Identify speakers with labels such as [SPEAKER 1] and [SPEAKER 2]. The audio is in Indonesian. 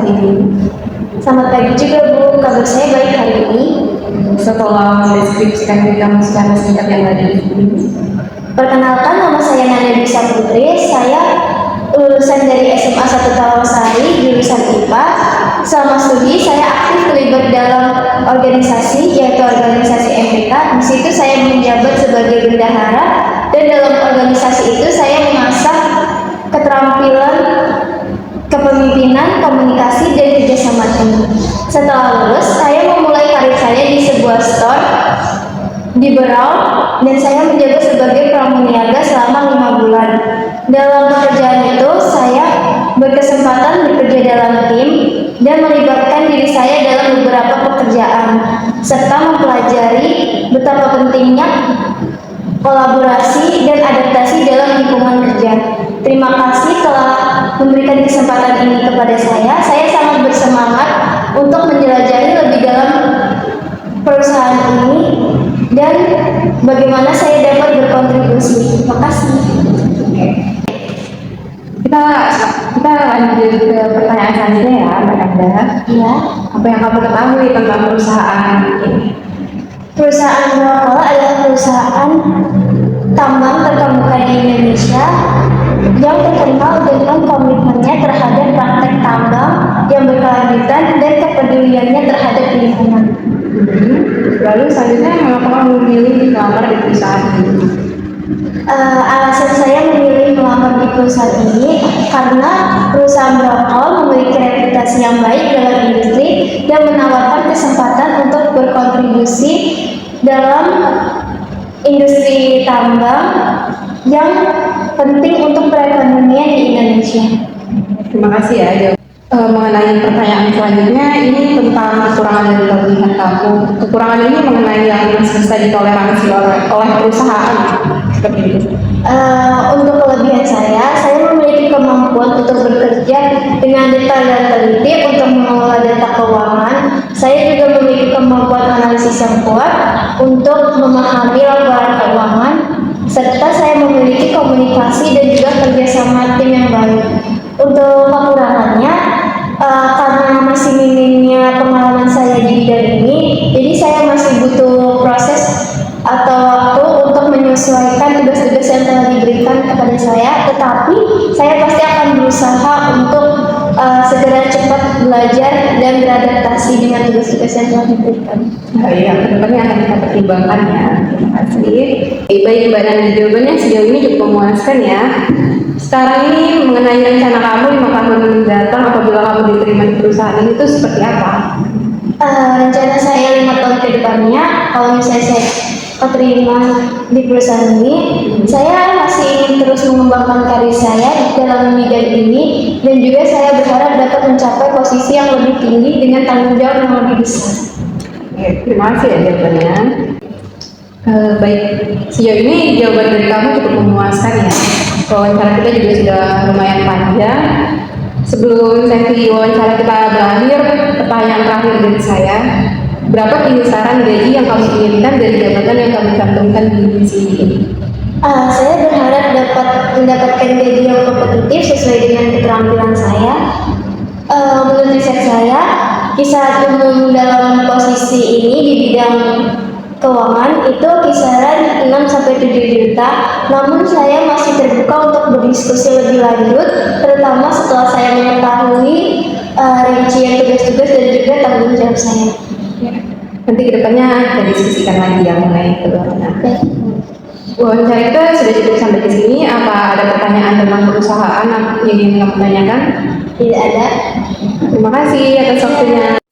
[SPEAKER 1] saat ini?
[SPEAKER 2] Selamat pagi juga Bu, kabar saya baik hari ini.
[SPEAKER 1] Setelah mendeskripsikan diri kamu secara singkat yang ada di sini,
[SPEAKER 2] Perkenalkan, nama saya Nanda Bisa Putri. Saya lulusan dari SMA 1 Tawangsari, jurusan IPA. Selama studi, saya aktif terlibat dalam organisasi, yaitu organisasi MPK. Di situ saya menjabat sebagai bendahara, dan dalam organisasi itu saya mengasah keterampilan kepemimpinan, komunikasi, dan kerjasama tim. Setelah lulus, saya memulai karir saya di sebuah store di Berau, dan saya menjabat sebagai pramuniaga selama 5 bulan. Dalam pekerjaan itu, saya berkesempatan bekerja dalam tim dan melibatkan diri saya dalam beberapa pekerjaan, serta mempelajari betapa pentingnya kolaborasi dan adaptasi dalam lingkungan kerja. Terima kasih telah memberikan kesempatan ini kepada saya. Saya sangat bersemangat untuk menjelajahi lebih dalam perusahaan ini dan bagaimana saya dapat berkontribusi. Terima kasih.
[SPEAKER 1] kita lanjut ke pertanyaan selanjutnya ya, Mbak Nanda.
[SPEAKER 2] Ya,
[SPEAKER 1] Apa yang kamu ketahui tentang perusahaan ini?
[SPEAKER 2] perusahaan Brokol adalah perusahaan tambang terkemuka di Indonesia yang terkenal dengan komitmennya terhadap praktek tambang yang berkelanjutan dan kepeduliannya terhadap lingkungan.
[SPEAKER 1] Lalu selanjutnya, mengapa kamu memilih melamar di perusahaan ini?
[SPEAKER 2] Alasan saya memilih melamar di perusahaan ini karena perusahaan Brokol memiliki reputasi yang baik dalam industri dan menawarkan kesempatan untuk berkontribusi dalam industri tambang yang penting untuk perekonomian di Indonesia.
[SPEAKER 1] Terima kasih ya. Mengenai pertanyaan selanjutnya, ini tentang kekurangan dan kelebihan kamu. Kekurangan ini mengenai yang bisa ditoleransi oleh perusahaan seperti itu.
[SPEAKER 2] Untuk kelebihan saya memiliki kemampuan untuk bekerja dengan detail dan teliti untuk mengelola data keuangan. Saya juga memiliki kemampuan analisis yang kuat untuk memahami laporan keuangan, serta saya memiliki komunikasi dan juga kerjasama tim yang baik. Untuk kekurangannya, karena masih minimnya pengalaman saya di bidang ini, jadi saya masih butuh proses atau waktu untuk menyesuaikan tugas-tugas yang telah diberikan kepada saya, tetapi saya pasti akan berusaha untuk segera cepat belajar dan beradaptasi dengan tugas-tugas yang telah diberikan.
[SPEAKER 1] Iya, kedepannya akan kita pertimbangkan ya. Terima kasih. Baik Mbak Nanda, jawabannya sejauh ini cukup memuaskan ya. Sekarang ini mengenai rencana kamu 5 tahun mendatang apabila kamu diterima di perusahaan ini itu seperti apa?
[SPEAKER 2] Rencana saya 5 tahun ke depannya, kalau misalnya saya keterima di perusahaan ini, saya masih ingin terus mengembangkan karir saya dalam bidang ini, dan juga saya berharap dapat mencapai posisi yang lebih tinggi dengan tanggung jawab yang lebih besar.
[SPEAKER 1] Oke, terima kasih ya jawabannya. Baik, sejauh ini jawaban dari kamu cukup memuaskan ya. Wawancara kita juga sudah lumayan panjang. Sebelum sesi wawancara kita berakhir, pertanyaan terakhir dari saya, berapa kisaran gaji yang kamu inginkan dari jabatan yang kamu cantumkan di sini?
[SPEAKER 2] Saya berharap dapat mendapatkan gaji yang kompetitif sesuai dengan keterampilan saya. Menurut riset saya, kisaran umum dalam posisi ini di bidang keuangan itu kisaran 6-7 juta. Namun saya masih terbuka untuk berdiskusi lebih lanjut, terutama setelah saya mengetahui rincian tugas-tugas dan juga tanggung jawab saya.
[SPEAKER 1] Nanti kedepannya kita diskusikan lagi ya mengenai kedepannya. Wawancara kita sudah cukup sampai di sini. Apa ada pertanyaan tentang perusahaan yang ingin kamu tanyakan?
[SPEAKER 2] Tidak ada.
[SPEAKER 1] Terima kasih atas waktunya.